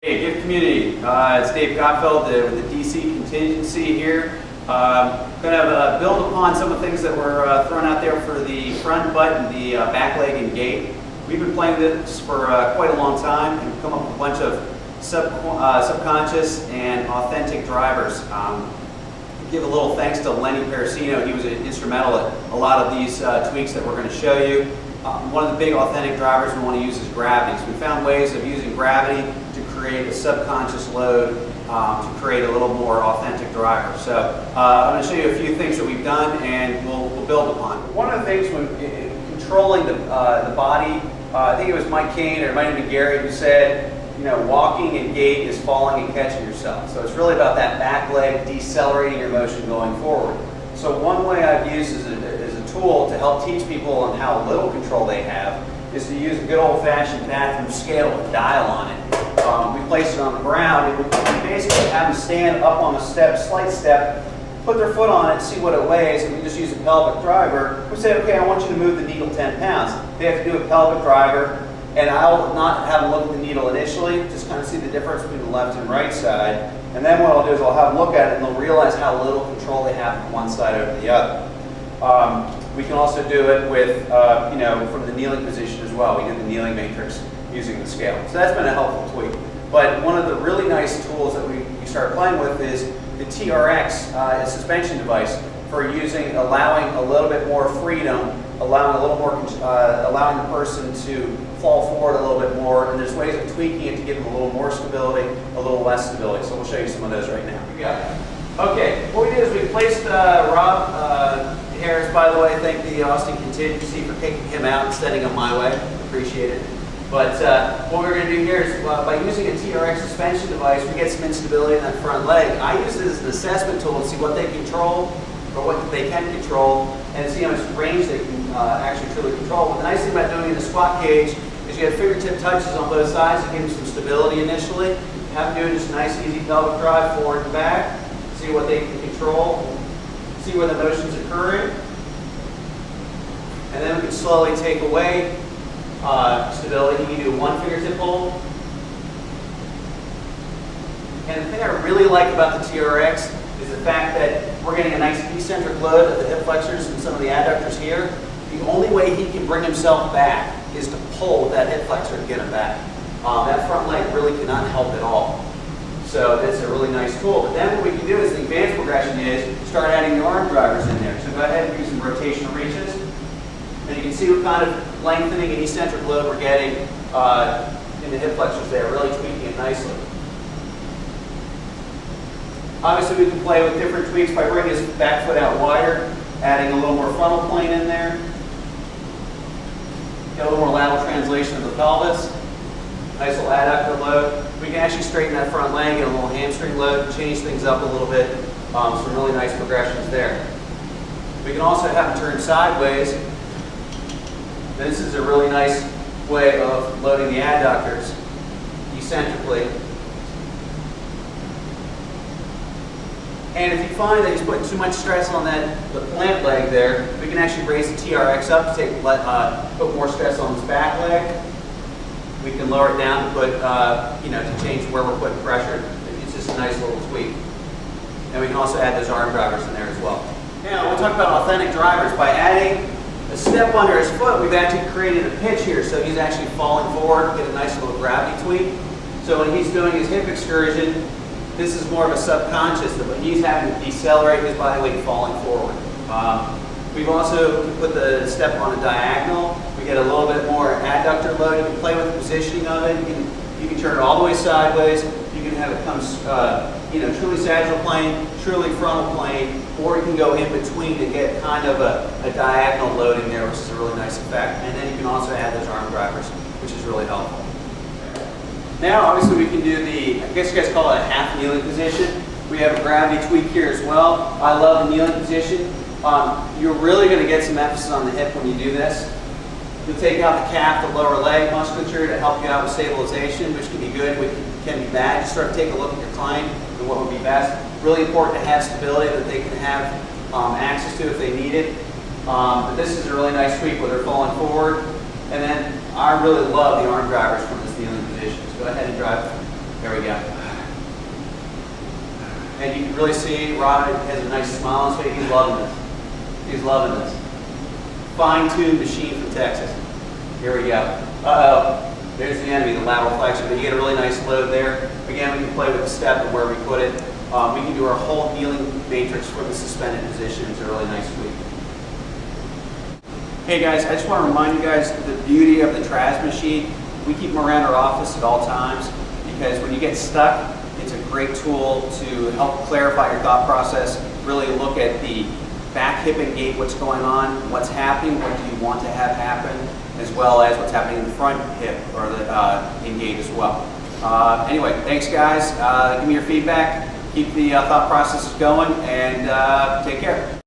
Hey, Gait community, it's Dave Gottfeld with the DC contingency here. Going to build upon some of the things that were thrown out there for the front butt and the back leg and gait. We've been playing this for quite a long time and come up with a bunch of subconscious and authentic drivers. Give a little thanks to Lenny Parasino. He was instrumental at a lot of these tweaks that we're going to show you. One of the big authentic drivers we want to use is gravity. So we found ways of using gravity to create a subconscious load to create a little more authentic driver. So I'm going to show you a few things that we've done and we'll build upon. One of the things when controlling the body, I think it was Mike Kane or it might have been Gary who said, you know, walking and gait is falling and catching yourself. So it's really about that back leg decelerating your motion going forward. So one way I've used as a tool to help teach people on how little control they have is to use a good old-fashioned bathroom scale with a dial on it. We place it on the ground and we basically have them stand up on a step, slight step, put their foot on it, see what it weighs, and we just use a pelvic driver. We say, okay, I want you to move the needle 10 pounds. They have to do a pelvic driver, and I'll not have them look at the needle initially, just kind of see the difference between the left and right side. And then what I'll do is I'll have them look at it and they'll realize how little control they have from one side over the other. We can also do it with, you know, from the kneeling position as well. We did the kneeling matrix using the scale. So that's been a helpful tweak. But one of the really nice tools that we started playing with is the TRX, a suspension device for allowing a little bit more freedom, allowing the person to fall forward a little bit more, and there's ways of tweaking it to give them a little more stability, a little less stability. So we'll show you some of those right now. You got it. Okay, what we did is we placed Rob Harris, by the way, thank the Austin contingency for kicking him out and sending him my way. Appreciate it. But what we're going to do here is by using a TRX suspension device, we get some instability in that front leg. I use this as an assessment tool to see what they control or what they can control and see how much range they can actually truly control. But the nice thing about doing it in the squat cage is you have fingertip touches on both sides to give them some stability initially. Have them do just a nice easy pelvic drive forward and back, see what they can control, see where the motion's occurring, and then we can slowly take away stability. You can do one fingertip hold. And the thing I really like about the TRX is the fact that we're getting a nice eccentric load at the hip flexors and some of the adductors here. The only way he can bring himself back is to pull that hip flexor to get him back. That front leg really cannot help at all. So that's a really nice tool. But then what we can do is the advanced progression is start adding the arm drivers in there. So go ahead and do some rotational reaches. And you can see what kind of lengthening and eccentric load we're getting in the hip flexors there, really tweaking it nicely. Obviously we can play with different tweaks by bringing his back foot out wider, adding a little more frontal plane in there. Get a little more lateral translation of the pelvis. Nice little adductor load. We can actually straighten that front leg, get a little hamstring load, change things up a little bit. Some really nice progressions there. We can also have them turn sideways. This is a really nice way of loading the adductors eccentrically. And if you find that he's putting too much stress on the plant leg there, we can actually raise the TRX up to put more stress on his back leg. We can lower it down to put, you know, to change where we're putting pressure. It's just a nice little tweak. And we can also add those arm drivers in there as well. Now we'll talk about authentic drivers. By adding a step under his foot, we've actually created a pitch here, so he's actually falling forward, get a nice little gravity tweak. So when he's doing his hip excursion, this is more of a subconscious, that when he's having to decelerate his body weight falling forward. We've also put the step on a diagonal. We get a little bit more adductor load. You can play with the positioning of it. You can turn it all the way sideways. You can have it come, you know, truly sagittal plane, truly frontal plane, or you can go in between to get kind of a diagonal load in there, which is a really nice effect. And then you can also add those arm drivers, which is really helpful. Now, obviously, we can do I guess you guys call it a half kneeling position. We have a gravity tweak here as well. I love the kneeling position. You're really going to get some emphasis on the hip when you do this. You'll take out the calf, the lower leg musculature to help you out with stabilization, which can be good, which can be bad. Just sort of take a look at your client and what would be best. Really important to have stability that they can have access to if they need it. But this is a really nice tweak where they're falling forward. And then I really love the arm drivers from this kneeling position. So go ahead and drive There we go. And you can really see Rod has a nice smile on his face. He's loving this. He's loving this. Fine-tuned machine from Texas. Here we go. Uh-oh. There's the enemy, the lateral flexion. But you get a really nice load there. Again, we can play with the step and where we put it. We can do our whole kneeling matrix from the suspended position. It's a really nice sweep. Hey guys, I just want to remind you guys the beauty of the Traz machine. We keep them around our office at all times because when you get stuck, it's a great tool to help clarify your thought process, really look at the back hip and gait, what's going on, what's happening, what do you want to have happen, as well as what's happening in the front hip or the in gait as well. Anyway, thanks guys. Give me your feedback, keep the thought processes going, and take care.